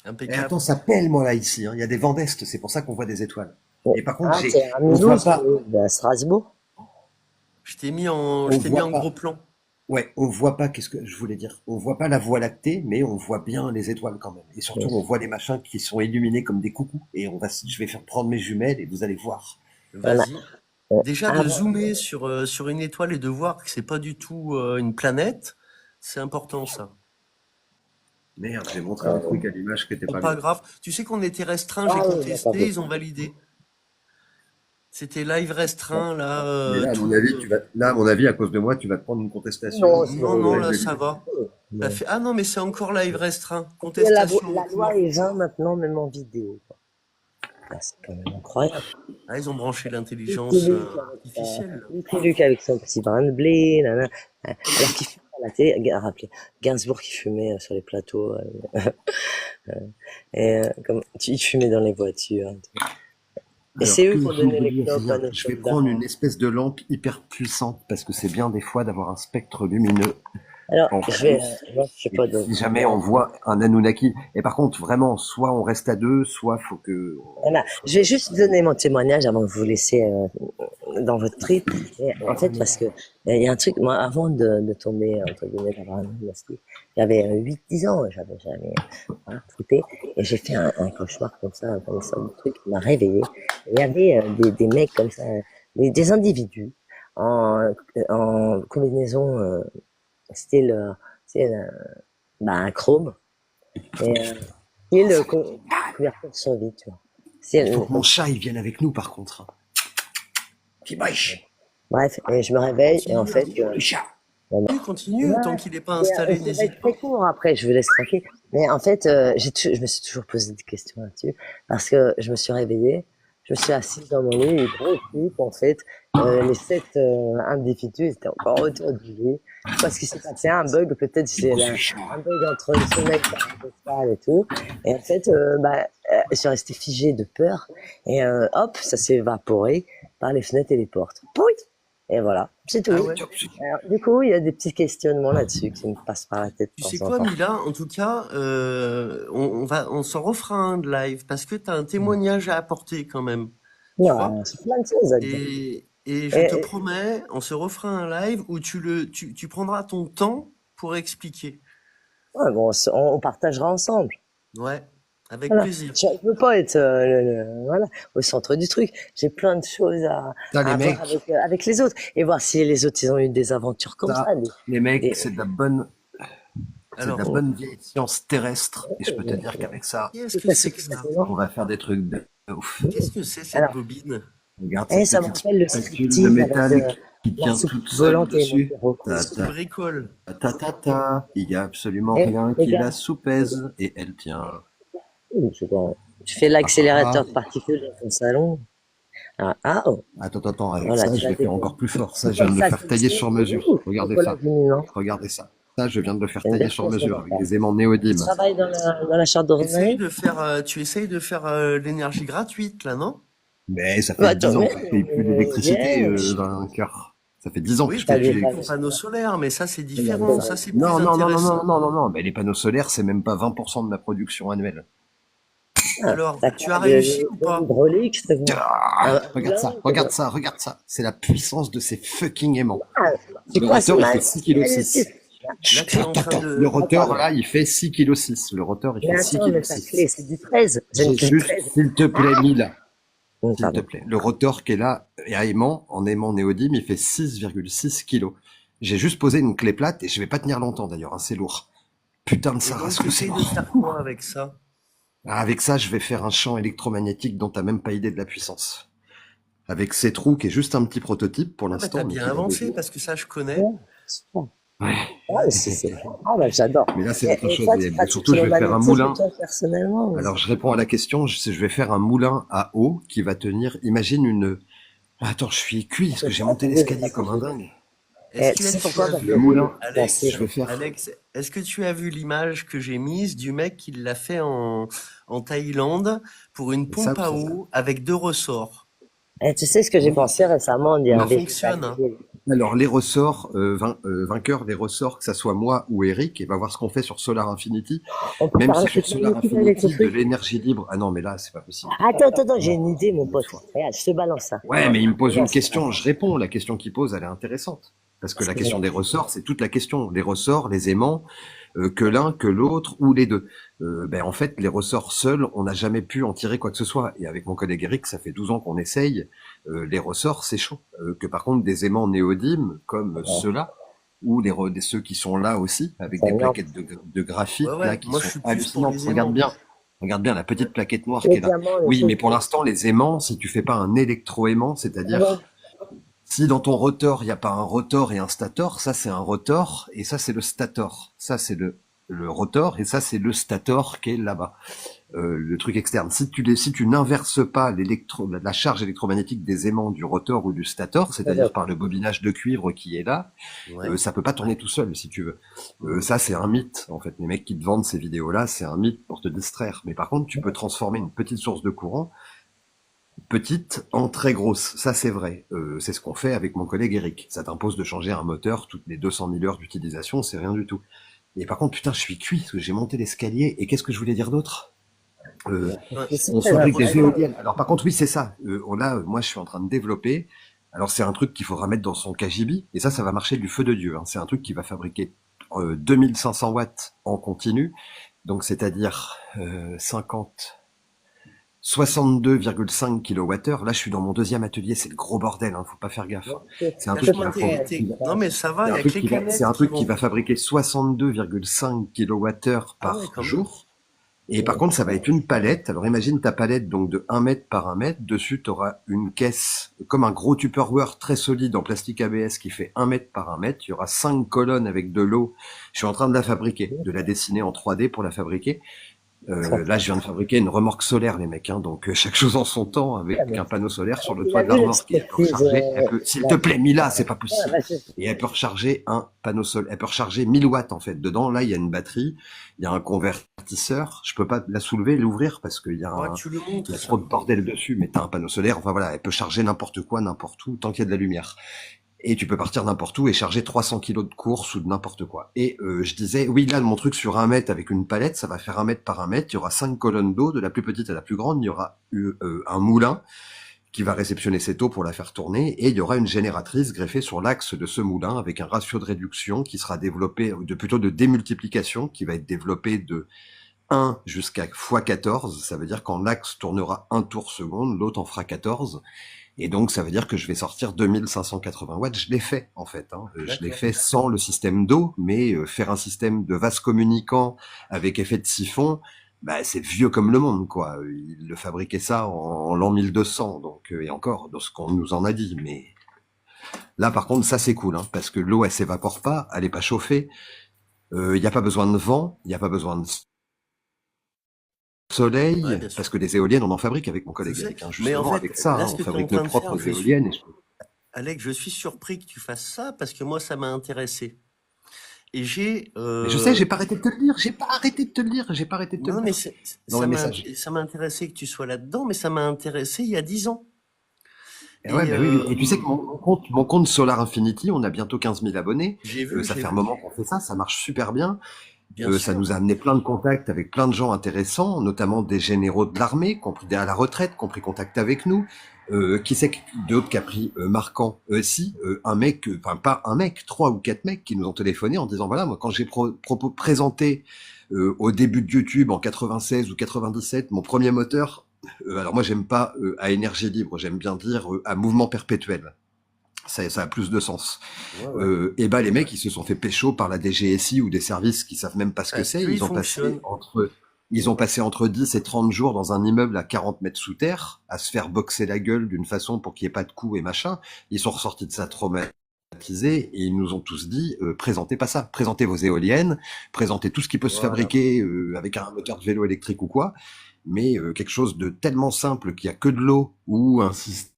Et Impeccable. attends, ça pèle, moi, là, ici, hein. Il y a des vents d'Est, c'est pour ça qu'on voit des étoiles. Et par contre, Ah, t'es à on voit Mulhouse pas, ou à Strasbourg? Je on t'ai mis voit en gros pas, plan. ouais, on voit pas, qu'est-ce que je voulais dire? On voit pas la Voie lactée, mais on voit bien les étoiles quand même. Et surtout, on voit les machins qui sont illuminés comme des coucous. Et je vais faire prendre mes jumelles et vous allez voir. On a, Vas-y. Déjà, de avant, zoomer sur une étoile et de voir que c'est pas du tout une planète, c'est important, ça. Merde, j'ai montré un truc à l'image qui était Bon, pas pas bien. grave. Tu sais qu'on était restreint, j'ai ah oui, d'accord. contesté, ils ont validé. C'était live restreint, là, Mais là, à mon avis, là, à mon avis, à cause de moi, tu vas te prendre une contestation Non, et c'est Non, on non, va là, être ça dégoûté. va. Ça non. fait... Ah non, mais c'est encore live restreint. La Contestation en loi cours. est 20 maintenant, même en vidéo, quoi. Ah, c'est quand même incroyable. Ah, ils ont branché Lucky l'intelligence Luke artificielle. Lucky Luke avec son petit brin de blé, nanana. Alors qu'il fumait à la télé, rappelez, Gainsbourg qui fumait sur les plateaux, il fumait dans les voitures. Et Alors c'est eux que qui ont je donné les n'oublie clopes à rien, nos je vais soldats. prendre une espèce de lampe hyper puissante parce que c'est bien des fois d'avoir un spectre lumineux Alors, en je vais, plus. moi, je sais Et pas, si jamais on voit un Anunnaki, et par contre, vraiment, soit on reste à deux, soit faut que voilà. on soit Je vais juste donner mon témoignage avant de vous laisser dans votre trip. Et, en fait, parce que il y a un truc, moi, avant de tomber, entre guillemets, d'avoir un diagnostic, j'avais 8-10 ans, j'avais jamais fouté, et j'ai fait un cauchemar comme ça, comme ça, de truc qui m'a réveillé. Et il y avait des mecs comme ça, des individus en, en combinaison style, bah, un chrome, et style couverture sur vie, tu vois. il faut Style, que mon chat il vienne avec nous par contre. Qui brèche. bref, et je me réveille, et en Continue, fait, Le chat. continue, tant ouais, qu'il n'est pas et installé, ça va être n'hésite très pas. court après, je vous laisse tranquille. Mais en fait, je me suis toujours posé des questions là-dessus, parce que je me suis réveillée, je me suis assise dans mon lit, et gros type, en fait, les 7 individus étaient encore autour du lit. Je sais pas ce qui s'est passé, un bug, peut-être c'est un bug entre le sommeil paradoxal et tout. Et en fait, je suis restée figée de peur, et hop, ça s'est évaporé par les fenêtres et les portes. Pouit. Et voilà, c'est Ah tout. ouais. Alors, du coup, il y a des petits questionnements là-dessus qui me passent par la tête Tu de sais temps en quoi, temps. Mila? En tout cas, on s'en refera un de live parce que tu as un témoignage à apporter quand même. Tu vois? Non, c'est plein de choses à dire. Et je te Et, promets, on se refera un live où tu prendras ton temps pour expliquer. ouais, bon, on partagera ensemble. Ouais, avec Voilà. plaisir. Je ne veux pas être voilà, au centre du truc. J'ai plein de choses Ça les à voir mecs, avec les autres. Et voir si les autres, ils ont eu des aventures comme ça. ça, les mecs, Des- c'est de la Alors, bonne vieille science terrestre. Et je peux te dire qu'avec ça, qu'est-ce c'est que passé c'est que plus ça? facilement. on va faire des trucs de ouf. Qu'est-ce que c'est cette Alors, bobine? Regarde et cette ça me petite rappelle le spatule de striptease avec métal qui la tient soupe toute seule volante et mon dessus. pyro. Ta Qu'est-ce que tu ta bricoles? ta ta ta. Il y a absolument Et rien les qui gars, la soupèse et elle tient. je sais pas, tu fais Ah ah ah. l'accélérateur de particules dans ton salon. Oh, Attends, avec voilà, ça, tu je vas vais faire découvrir. encore plus fort. Ça, C'est je viens comme de le ça faire que tailler c'est. sur mesure. Regardez Chocolat ça. luminant. Regardez ça. Ça, je viens de le faire C'est une tailler belle sur pièce de mesure avec métal. des aimants Tu néodyme. travailles dans la charte de Rosemary? Tu essayes de faire l'énergie gratuite, là, non? Mais ça Bah, fait attends, 10 ans mais, que je paye plus d'électricité yes. dans un cœur. Ça fait 10 ans que Oui, je t'as paye plus vu T'avais pas ton vu. d'électricité. panneau solaire, mais ça, c'est Non, différent. Ça, c'est plus Non. intéressant. Non. Mais les panneaux solaires, c'est même pas 20% de ma production annuelle. Alors, T'as tu quoi, as réussi ou de pas? l'hydraulique, c'est quoi? Ah, Un moulin, regarde ça. C'est la puissance de ces fucking aimants. ah, c'est Le quoi, c'est rotor, il ma, fait 6,6 kg. Là, tu es en train Le de... rotor, attends, là, il fait 6,6 kg. Le rotor, il mais fait attends, mais ta 6,6 kg. clé, c'est du 13. J'ai une J'ai clé de juste, 13. s'il te plaît, Mila, s'il te Pardon. plaît. Le rotor qui est là, et à aimant, en aimant néodyme, il fait 6,6 kg. J'ai juste posé une clé plate et je vais pas tenir longtemps d'ailleurs, hein, c'est lourd. Putain de Et ça, donc, ce que c'est t'essayes de lourd. faire quoi avec ça? Ah, avec ça, je vais faire un champ électromagnétique dont t'as même pas idée de la puissance. Avec ces trous qui est juste un petit prototype pour Ah, bah, l'instant, t'as mais bien qui va avancé, devenir. parce que ça, je connais. Ouais, super. Ouais. Ah, ah, bah, j'adore. Mais là, c'est Et, autre et chose. toi, tu Et pratiques surtout, je le vais faire un magnétisme, moulin. toi, personnellement? Alors, je réponds à la question. Je vais faire un moulin à eau qui va tenir. Imagine une. Attends, je suis cuit parce que j'ai monté l'escalier comme un dingue. Est-ce Tu que sais tu pourquoi? as Parce Le que moulin, Alex, je vais faire. Alex, est-ce que tu as vu l'image que j'ai mise du mec qui l'a fait en Thaïlande pour une Mais ça, pompe à eau avec 2 ressorts? tu sais ce que j'ai oui. pensé récemment, on Non. Ça dirait fonctionne, hein. végétaliser. Alors, les ressorts, vainqueur des ressorts, que ça soit moi ou Eric, et va voir ce qu'on fait sur Solar Infinity. On peut Même faire un si sur truc Solar magnifique avec ce Infinity, de truc. l'énergie libre, ah non, mais là, c'est pas possible. Attends, j'ai Non, une idée, mon une autre pote. fois. Regarde, je te balance ça. Ouais, mais il me pose Non, une c'est pas question, ça. je réponds. La question qu'il pose, elle est intéressante. Parce que Parce la que question regarde. des ressorts, c'est toute la question. Les ressorts, les aimants, que l'un, que l'autre, ou les deux. Ben, en fait, les ressorts seuls, on n'a jamais pu en tirer quoi que ce soit. Et avec mon collègue Eric, ça fait 12 ans qu'on essaye. Les ressorts, c'est chaud. Que par contre, des aimants néodymes, comme Ouais, ceux-là, ou ceux qui sont là aussi, avec c'est des énorme. plaquettes de Ouais, graphite, là, ouais, qui moi je sont suis plus pour hallucinantes. les Regarde aimants. bien. Regarde bien la petite plaquette noire qui Les est là. diamants, les Oui, trucs. mais pour l'instant, les aimants, si tu fais pas un électro-aimant, Ouais. c'est-à-dire si dans ton rotor, il n'y a pas un rotor et un stator, ça c'est un rotor et ça c'est le stator. Ça c'est le rotor et ça c'est le stator qui est là-bas, le truc externe. Si tu n'inverses pas la charge électromagnétique des aimants du rotor ou du stator, c'est-à-dire par le bobinage de cuivre qui est là, Ouais. ça peut pas tourner tout seul si tu veux. Mhm. Ça c'est un mythe en fait. Les mecs qui te vendent ces vidéos-là, c'est un mythe pour te distraire. Mais par contre, tu peux transformer une petite source de courant petite en très grosse, ça c'est vrai. C'est ce qu'on fait avec mon collègue Eric. Ça t'impose de changer un moteur toutes les 200 000 heures d'utilisation, c'est rien du tout. Et par contre, putain, je suis cuit, parce que j'ai monté l'escalier, et qu'est-ce que je voulais dire d'autre Ouais. C'est On très fabrique des intéressant. éoliennes. Alors par contre, oui, c'est ça. Moi, je suis en train de développer. Alors c'est un truc qu'il faudra mettre dans son KGB, et ça va marcher du feu de Dieu. Hein. C'est un truc qui va fabriquer 2500 watts en continu, donc c'est-à-dire 62,5 kWh. Là, je suis dans mon deuxième atelier, c'est le gros bordel, hein, faut pas faire gaffe. Hein. C'est un truc qui Lâche-moi va, fa- Non mais ça va, c'est il un y a que truc les qui va, c'est canettes un qui truc qui vont. va fabriquer 62,5 kWh Ah ouais, par quand même. jour. Et par contre, ça va être une palette. Alors imagine ta palette donc de 1 mètre par 1 mètre. Dessus, tu auras une caisse comme un gros Tupperware très solide en plastique ABS qui fait 1 mètre par 1 mètre. Il y aura 5 colonnes avec de l'eau. Je suis en train de la fabriquer, de la dessiner en 3D pour la fabriquer. Là, je viens de fabriquer une remorque solaire, les mecs. Hein, donc, chaque chose en son temps, avec un panneau solaire sur le Il toit a de la vu remorque. Et elle peut l'expertise. recharger. S'il te plaît, Mila, c'est pas Ouais, possible. Et elle peut recharger un panneau solaire. Elle peut recharger 1000 watts, en fait. Dedans, là, il y a une batterie. Il y a un convertisseur. Je peux pas la soulever, l'ouvrir, parce qu'il y a Ouais, tu le il y a montres trop ça. de bordel dessus. Mais t'as un panneau solaire. Enfin, voilà. Elle peut charger n'importe quoi, n'importe où, tant qu'il y a de la lumière. Et tu peux partir n'importe où et charger 300 kilos de course ou de n'importe quoi. Et je disais, oui, là, mon truc sur 1 mètre avec une palette, ça va faire 1 mètre par 1 mètre. Il y aura 5 colonnes d'eau, de la plus petite à la plus grande. Il y aura un moulin qui va réceptionner cette eau pour la faire tourner. Et il y aura une génératrice greffée sur l'axe de ce moulin avec un ratio de réduction qui sera développé, plutôt de démultiplication, qui va être développé de 1 jusqu'à x14. Ça veut dire quand l'axe tournera 1 tour seconde, l'autre en fera 14. Et donc, ça veut dire que je vais sortir 2580 watts. Je l'ai fait, en fait. Hein. Je l'ai D'accord. fait sans le système d'eau, mais faire un système de vase communicant avec effet de siphon, bah, c'est vieux comme le monde, quoi. Il le fabriquait ça en l'an 1200, donc, et encore, dans ce qu'on nous en a dit. Mais là, par contre, ça, c'est cool, hein, parce que l'eau, elle s'évapore pas, elle est pas chauffée. Il n'y a pas besoin de vent, il n'y a pas besoin de Ouais, soleil, bien sûr. parce que des éoliennes, on en fabrique avec mon Je collègue sais. Eric. Hein. Mais en Justement, fait, avec ça, là, hein, ce on que tu es en fabrique nos train de faire, propres éoliennes. Alex, je suis surpris que tu fasses ça parce que moi, ça m'a intéressé. Et j'ai, Mais je sais, j'ai pas arrêté de te le dire, j'ai pas arrêté de te le dire, j'ai pas arrêté de te le non, mais dire dans les messages. ça m'a intéressé que tu sois là-dedans, mais ça m'a intéressé il y a 10 ans. Et ouais, Et bah oui, oui. Et tu sais que mon compte Solar Infinity, on a bientôt 15 000 abonnés. Ça j'ai fait un vu, moment qu'on fait ça marche super bien. bien Ça sûr. nous a amené plein de contacts avec plein de gens intéressants, notamment des généraux de l'armée qui ont pris à la retraite, qui ont pris contact avec nous. Qui c'est d'autres qui a pris marquant un mec, enfin pas un mec, 3 ou 4 mecs qui nous ont téléphoné en disant voilà, moi quand j'ai présenté au début de YouTube en 96 ou 97 mon premier moteur, alors moi j'aime pas à énergie libre, j'aime bien dire à mouvement perpétuel. Ça a plus de sens. Ouais, ouais. Et bah les mecs ils se sont fait pécho par la DGSI ou des services qui savent même pas ce que Parce c'est. qu'il fonctionne. Ils ont passé entre 10 et 30 jours dans un immeuble à 40 mètres sous terre, à se faire boxer la gueule d'une façon pour qu'il n'y ait pas de coups et machin. Ils sont ressortis de ça traumatisés et ils nous ont tous dit présentez pas ça, présentez vos éoliennes, présentez tout ce qui peut se Voilà. fabriquer avec un moteur de vélo électrique ou quoi, mais quelque chose de tellement simple qu'il y a que de l'eau ou un système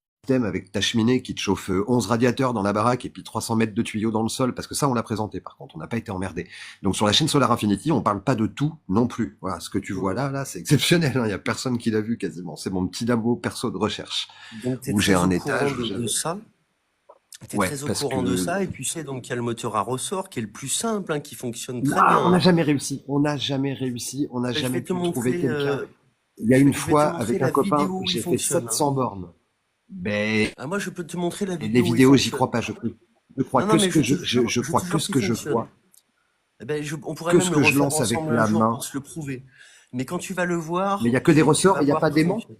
avec ta cheminée qui te chauffe 11 radiateurs dans la baraque et puis 300 mètres de tuyaux dans le sol, parce que ça on l'a présenté par contre, on n'a pas été emmerdé. Donc sur la chaîne Solar Infinity, on parle pas de tout non plus. Voilà, ce que tu vois là, c'est exceptionnel, hein. Il y a personne qui l'a vu quasiment. C'est mon petit labo perso de recherche Donc, tu es où j'ai très un au courant étage. de ça. Tu es Ouais, très au parce courant de que ça et tu sais donc qu'il y a le moteur à ressort qui est le plus simple, hein, qui fonctionne très là, bien, on n'a hein. jamais réussi. On n'a jamais réussi. On n'a Ben, je jamais vais te pu trouver montrer, quelqu'un. Il y a une je vais te fois, montrer avec un la copain, vidéo où il j'ai fait fonctionne, hein. 700 bornes. Ben, Ah, moi, je peux te montrer la et les vidéo où il vidéos, j'y fonctionne. crois pas. Je crois Non, non, que ce mais que je je te crois que jure ce qu'il que je fonctionne. vois, Eh ben, on pourrait que ce même le que je refaire lance avec ensemble un la jour pour main. se le prouver. Mais quand tu vas le Mais il y voir, a que des tu ressorts vas et il n'y a voir pas qu'il d'aimant. fonctionne.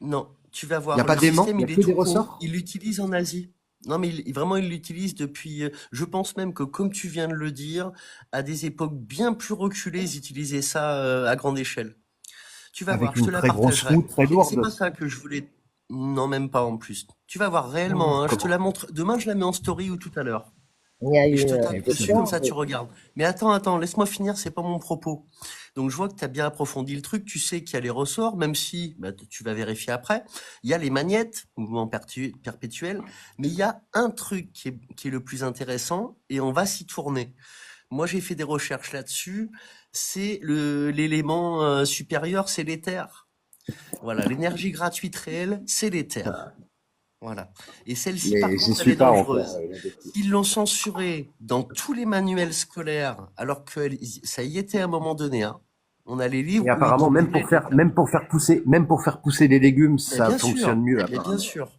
Non, tu vas Il n'y a voir, pas le d'aimant. système, Il y a il est que des tout con. ressorts. Il l'utilise en Asie. Non, mais vraiment, il l'utilise depuis, je pense même que, comme tu viens de le dire, à des époques bien plus reculées, ils utilisaient ça, à grande échelle. Tu vas voir, Avec je te une la très grosse partagerai. roue très C'est pas lourde. ça que je voulais. Non, même pas en plus. Tu vas voir Oh, réellement, hein, je te comment? la montre. Demain, je la mets en story ou tout à l'heure. Il y a Et je eu te tape dessus, comme Excellent. question. ça tu regardes. Mais attends, laisse-moi finir, c'est pas mon propos. Donc je vois que tu as bien approfondi le truc, tu sais qu'il y a les ressorts, même si bah, tu vas vérifier après. Il y a les magnettes, mouvement perpétuel, mais il y a un truc qui est le plus intéressant, et on va s'y tourner. Moi j'ai fait des recherches là-dessus, c'est l'élément supérieur, c'est l'éther. Voilà, l'énergie gratuite réelle, c'est l'éther. Voilà. Et celle-ci, par Mais j'y contre, elle suis est pas encore dangereuse. là-dessus. Ils l'ont censurée dans tous les manuels scolaires, alors que ça y était à un moment donné, hein. On a les livres Et où ils te apparemment, disaient l'éther. même pour faire pousser les légumes, ça fonctionne mieux Mais bien apparemment. sûr.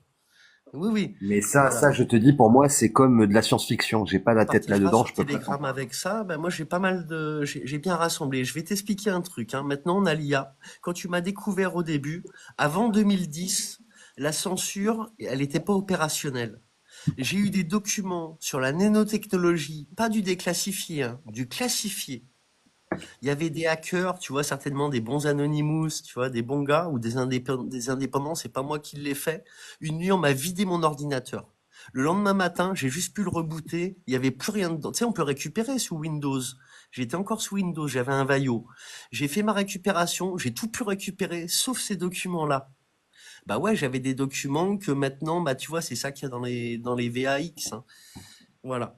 Oui, oui. Mais Voilà. je te dis, pour moi, c'est comme de la science-fiction. J'ai pas Tu la tête partageras là-dedans, sur je peux pas Telegram comprendre. avec ça. Ben moi, j'ai pas mal de, j'ai bien rassemblé. Je vais t'expliquer un truc, hein. Maintenant, on a l'IA. Quand tu m'as découvert au début, avant 2010, la censure, elle n'était pas opérationnelle. J'ai eu des documents sur la nanotechnologie, pas du déclassifié, hein, du classifié. Il y avait des hackers, tu vois, certainement des bons Anonymous, tu vois, des bons gars ou des indépendants, c'est pas moi qui l'ai fait. Une nuit, on m'a vidé mon ordinateur. Le lendemain matin, j'ai juste pu le rebooter, il y avait plus rien dedans. Tu sais, on peut récupérer sous Windows. J'étais encore sous Windows, j'avais un Vaio. J'ai fait ma récupération, j'ai tout pu récupérer, sauf ces documents-là. Bah ouais, j'avais des documents que maintenant, bah tu vois, c'est ça qu'il y a dans les VAX, hein. Voilà.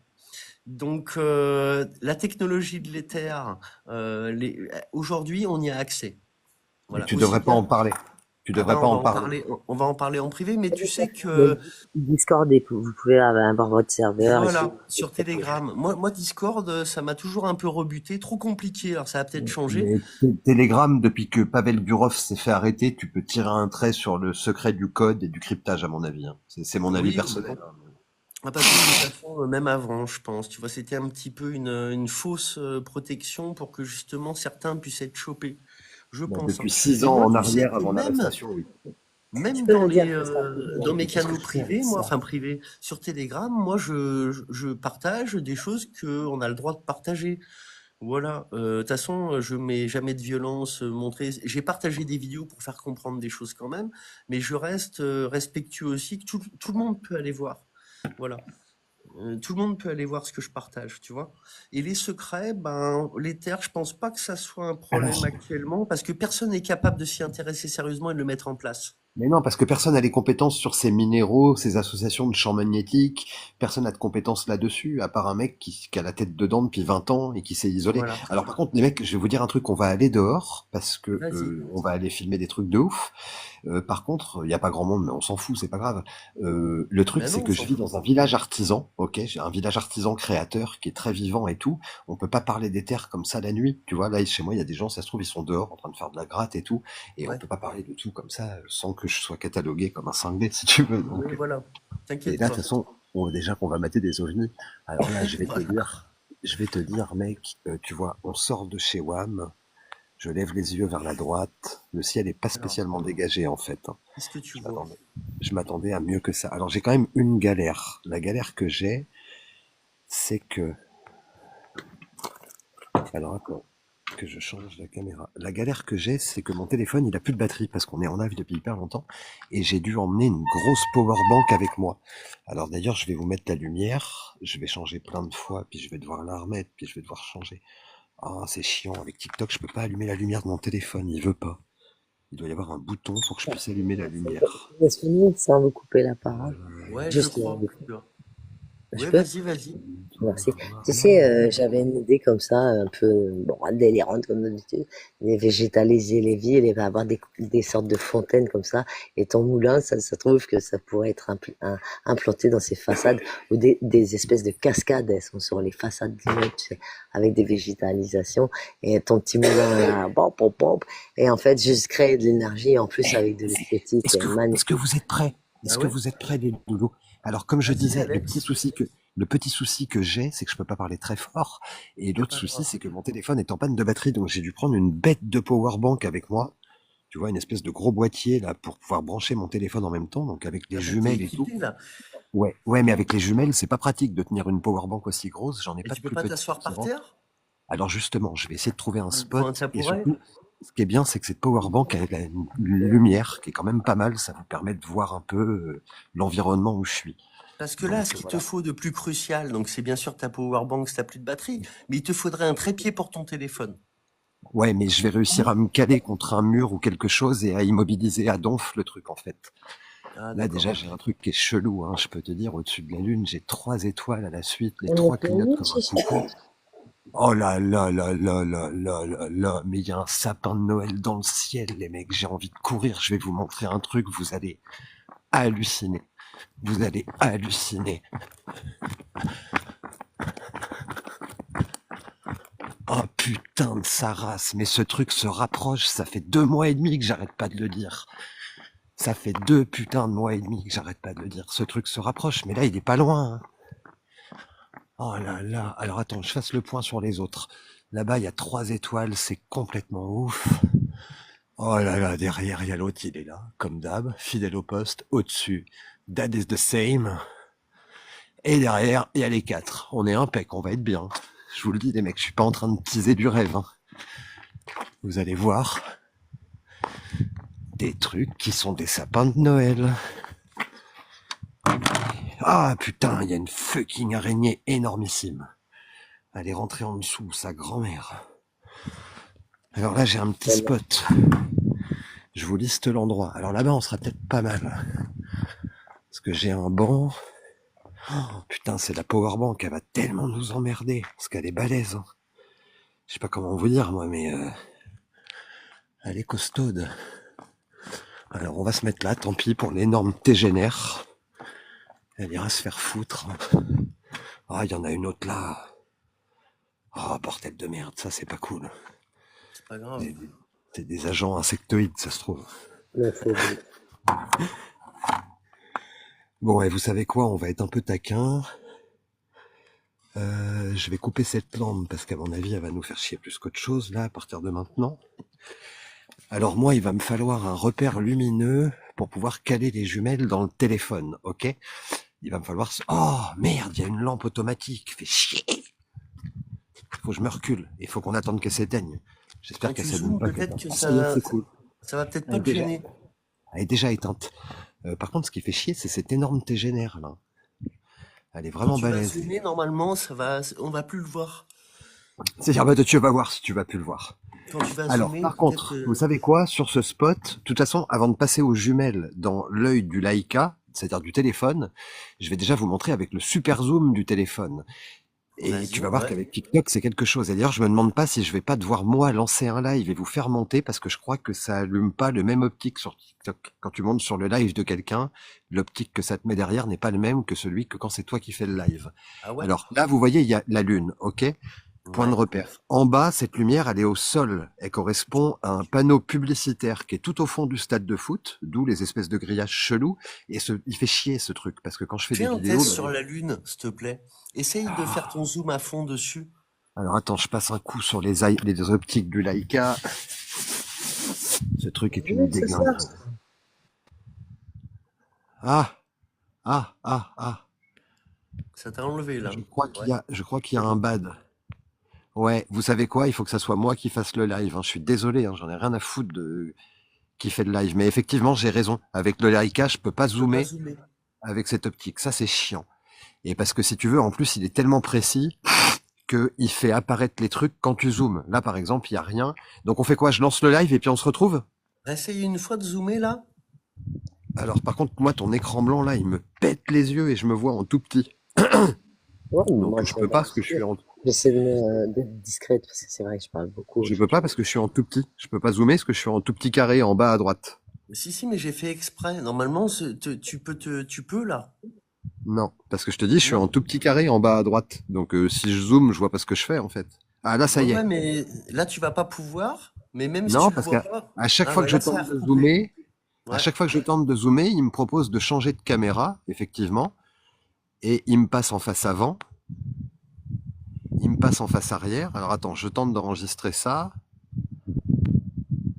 Donc, la technologie de l'Ether, aujourd'hui, on y a accès. Mais Voilà. tu Aussi devrais pas bien. en parler. Tu Ah devrais ben, pas en parler. on va en parler en privé, mais tu sais Le que, Discord, et vous pouvez avoir votre serveur et voilà, suivre les sur propos. Telegram. Moi, Discord, ça m'a toujours un peu rebuté, trop compliqué. Alors, ça a peut-être changé. Mais Telegram, depuis que Pavel Durov s'est fait arrêter, tu peux tirer un trait sur le secret du code et du cryptage, à mon avis, hein. C'est mon avis Oui, personnel, hein. ah, parce que de toute façon, même avant, je pense, tu vois, c'était un petit peu une fausse protection pour que justement certains puissent être chopés. Je Bon, pense, hein. depuis 6 ans Et moi, en tu sais arrière, que avant même, l'arrestation, oui. Tu même peux dans me dire que ça fait dans mes Qu'est-ce que canaux je fais avec privés, moi, ça? enfin privés, sur Telegram, moi, je partage des choses que on a le droit de partager. Voilà. De toute façon, je mets jamais de violence montrée. J'ai partagé des vidéos pour faire comprendre des choses quand même, mais je reste respectueux aussi que tout le monde peut aller voir. Voilà. Tout le monde peut aller voir ce que je partage, tu vois. Et les secrets, ben, les terres, je pense pas que ça soit un problème Alors, actuellement, parce que personne n'est capable de s'y intéresser sérieusement et de le mettre en place. mais non, parce que personne n'a les compétences sur ces minéraux, ces associations de champs magnétiques. Personne n'a de compétences là-dessus, à part un mec qui a la tête dedans depuis 20 ans et qui s'est isolé. Voilà. Alors par contre, les mecs, je vais vous dire un truc, on va aller dehors, parce que Vas-y. on va aller filmer des trucs de ouf. Par contre, il n'y a pas grand monde, mais on s'en fout, c'est pas grave. Le truc, Ben c'est non, on que je s'en vis fout. dans un village artisan, ok? J'ai un village artisan créateur qui est très vivant et tout. On peut pas parler des terres comme ça la nuit, tu vois. Là, chez moi, il y a des gens, ça se trouve, ils sont dehors en train de faire de la gratte et tout. Et on Ouais. peut pas parler de tout comme ça sans que je sois catalogué comme un cinglé, si tu veux. Oui, voilà. Et T'inquiète là, de toute pas. façon, déjà qu'on va mater des ovnis. Alors là, Voilà. je vais te dire, mec, tu vois, on sort de chez WAM. Je lève les yeux vers la droite. Le ciel est pas Alors, spécialement dégagé, en fait, hein. qu'est-ce que tu Je vois? m'attendais, je m'attendais à mieux que ça. Alors j'ai quand même une galère. La galère que j'ai, c'est que, alors attends, que je change la caméra. La galère que j'ai, c'est que mon téléphone, il a plus de batterie parce qu'on est en live depuis hyper longtemps et j'ai dû emmener une grosse power bank avec moi. Alors d'ailleurs, je vais vous mettre la lumière. Je vais changer plein de fois, puis je vais devoir la remettre, puis je vais devoir changer. Ah, c'est chiant. Avec TikTok, je peux pas allumer la lumière de mon téléphone. Il veut pas. Il doit y avoir un bouton pour que je puisse allumer la lumière. Laisse finir sans vous couper la parole. Ouais, je Juste crois. Je Ouais, peux? vas-y, vas-y. Merci. Tu sais, j'avais une idée comme ça, un peu bon, délirante comme d'habitude, de végétaliser les villes et avoir des sortes de fontaines comme ça. Et ton moulin, ça trouve que ça pourrait être implanté dans ces façades ou des espèces de cascades, elles sont sur les façades d'immeubles, tu sais, avec des végétalisations. Et ton petit moulin là, bam, bam, bam. Et en fait, juste créer de l'énergie en plus Eh, avec de l'esthétique est-ce que magnifique. vous êtes prêts? Ah Est-ce que ouais? vous êtes prêts, les loulous? Alors, comme je Vas-y, disais, Alex. le petit souci que j'ai, c'est que je peux pas parler très fort. Et C'est l'autre pas souci, grave. c'est que mon téléphone est en panne de batterie, donc j'ai dû prendre une bête de power bank avec moi. Tu vois, une espèce de gros boîtier, là, pour pouvoir brancher mon téléphone en même temps, donc avec les Ah bah t'es jumelles et tout. équipé là. Ouais, ouais, mais avec les jumelles, c'est pas pratique de tenir une power bank aussi grosse. J'en ai Et pas tu de peux plus pas petite t'asseoir qui par rentre. terre? Alors justement, je vais essayer de trouver un Ou prendre un spot et tabouret? surtout, ce qui est bien, c'est que cette power bank elle a une lumière qui est quand même pas mal. Ça vous permet de voir un peu l'environnement où je suis. Parce que là, ce Donc qu'il te voilà. faut de plus crucial, donc c'est bien sûr ta powerbank si t'as plus de batterie, mais il te faudrait un trépied pour ton téléphone. Ouais, mais je vais réussir à me caler contre un mur ou quelque chose et à immobiliser à donf le truc en fait. Ah Là d'accord, déjà, ok. j'ai un truc qui est chelou. Hein. Je peux te dire, au-dessus de la lune, j'ai 3 étoiles à la suite. Les On est trois plein clignotent de comme ce un coucou. soir. Oh là là là là là là là là, mais il y a un sapin de Noël dans le ciel, les mecs, j'ai envie de courir, je vais vous montrer un truc, vous allez halluciner. Vous allez halluciner. Oh putain de sa race, mais ce truc se rapproche, ça fait 2 mois et demi que j'arrête pas de le dire. Ça fait 2 putains de mois et demi que j'arrête pas de le dire. Ce truc se rapproche, mais là il est pas loin. Hein. Oh là là, alors attends, je fasse le point sur les autres. Là-bas il y a 3 étoiles, c'est complètement ouf. Oh là là, derrière, il y a l'autre, il est là, comme d'hab, fidèle au poste, au-dessus, that is the same. Et derrière, il y a les 4. On est impec, on va être bien. Je vous le dis, les mecs, je suis pas en train de teaser du rêve. Hein. Vous allez voir des trucs qui sont des sapins de Noël. Ah putain, il y a une fucking araignée énormissime. Elle est rentrée en dessous, sa grand-mère. Alors là, j'ai un petit spot. Je vous liste l'endroit. Alors là-bas, on sera peut-être pas mal. Parce que j'ai un banc. Oh, putain, c'est la powerbank, elle va tellement nous emmerder, parce qu'elle est balèze. Hein. Je sais pas comment vous dire, moi, mais elle est costaude. Alors, on va se mettre là, tant pis pour l'énorme tégénère. Elle ira se faire foutre. Ah, il y en a une autre là. Oh, bordel de merde, ça c'est pas cool. C'est pas grave. C'est des agents insectoïdes, ça se trouve. La phobie. Bon, et vous savez quoi, on va être un peu taquin. Je vais couper cette lampe parce qu'à mon avis, elle va nous faire chier plus qu'autre chose là à partir de maintenant. Alors moi, il va me falloir un repère lumineux pour pouvoir caler les jumelles dans le téléphone, ok? Il va me falloir... Oh merde, il y a une lampe automatique, fait chier. Faut que je me recule, il faut qu'on attende qu'elle s'éteigne. J'espère Quand qu'elle tu s'allume zoomes, pas. peut-être que Ah, ça y est, ça, c'est cool. ça va peut-être Elle pas est te déjà, gêner. elle est déjà éteinte. Par contre, ce qui fait chier, c'est cette énorme tégénère là. Elle est Quand vraiment tu vas balèze. zoomer, normalement, on va plus le voir. C'est-à-dire, bah, tu vas voir si tu vas plus le voir. Quand tu vas Alors, zoomer, par peut-être, contre, vous savez quoi, sur ce spot, de toute façon, avant de passer aux jumelles dans l'œil du Leica, c'est-à-dire du téléphone, je vais déjà vous montrer avec le super zoom du téléphone. Et tu vas-y, vas voir ouais. qu'avec TikTok, c'est quelque chose. Et d'ailleurs, je me demande pas si je vais pas devoir, moi, lancer un live et vous faire monter, parce que je crois que ça allume pas le même optique sur TikTok. Quand tu montes sur le live de quelqu'un, l'optique que ça te met derrière n'est pas le même que celui que quand c'est toi qui fais le live. Ah ouais? Alors, là, vous voyez, il y a la lune, ok? Point de Ouais. repère. En bas, cette lumière, elle est au sol. Elle correspond à un panneau publicitaire qui est tout au fond du stade de foot, d'où les espèces de grillages chelous. Et il fait chier ce truc, parce que quand je fais Fais des un vidéos... test sur la Lune, s'il te plaît. Essaye de faire ton zoom à fond dessus. Alors attends, je passe un coup sur les optiques du Leica. Ce truc est une Oui, c'est ça. déglingue. Ah, ah, ah, ah. Ça t'a enlevé, là. Ouais. Je crois qu'il y a un bad. Ouais, vous savez quoi? Il faut que ça soit moi qui fasse le live. Hein. Je suis désolé, hein, j'en ai rien à foutre de qui fait le live. Mais effectivement, j'ai raison. Avec le Leica, je peux pas Tu peux pas zoomer zoomer. avec cette optique. Ça, c'est chiant. Et parce que si tu veux, en plus, il est tellement précis qu'il fait apparaître les trucs quand tu zoomes. Là, par exemple, il y a rien. Donc on fait quoi? Je lance le live et puis on se retrouve? Essaye une fois de zoomer, là. Alors par contre, moi, ton écran blanc, là, il me pète les yeux et je me vois en tout petit. Ouais, mais Donc moi, je je peux fais pas parce que je suis en j'essaie d'être discrète parce que c'est vrai que je parle beaucoup. je peux pas parce que je suis en tout petit. Je peux pas zoomer parce que je suis en tout petit carré en bas à droite. Si, si, mais j'ai fait exprès. Normalement, tu peux là. Non, parce que je te dis, je suis en Non? tout petit carré en bas à droite. Donc si je zoome, je vois pas ce que je fais en fait. Ah là, ça Ouais, y ouais, est. mais là, tu vas pas pouvoir. Mais même si Non, tu le parce vois qu'à pas. à chaque Ah fois que ouais, je là, ça tente a de recoupé. zoomer, à Ouais. chaque fois que je tente de zoomer, il me propose de changer de caméra, effectivement, et il me passe en face avant, il me passe en face arrière. Alors attends, je tente d'enregistrer ça.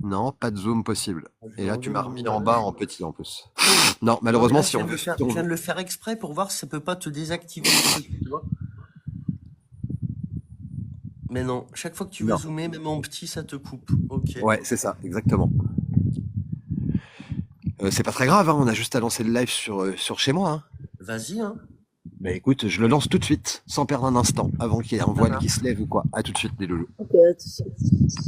Non, pas de zoom possible. Je vais Et là, tu m'as enlever remis en bas l'image. en petit en plus. Non, Non, mais malheureusement, là, si on veut, si je on viens veut. de le faire exprès pour voir si ça peut pas te désactiver le truc, tu vois. Mais non, chaque fois que tu veux Non. zoomer, même en petit, ça te coupe. Ok. Ouais, c'est ça, exactement. C'est pas très grave, hein, on a juste à lancer le live sur chez moi. Hein. Vas-y, hein. Bah écoute, je le lance tout de suite, sans perdre un instant, avant qu'il y ait un Ça voile qui marche. se lève ou quoi. À tout de suite, les loulous. Ok, à tout de suite.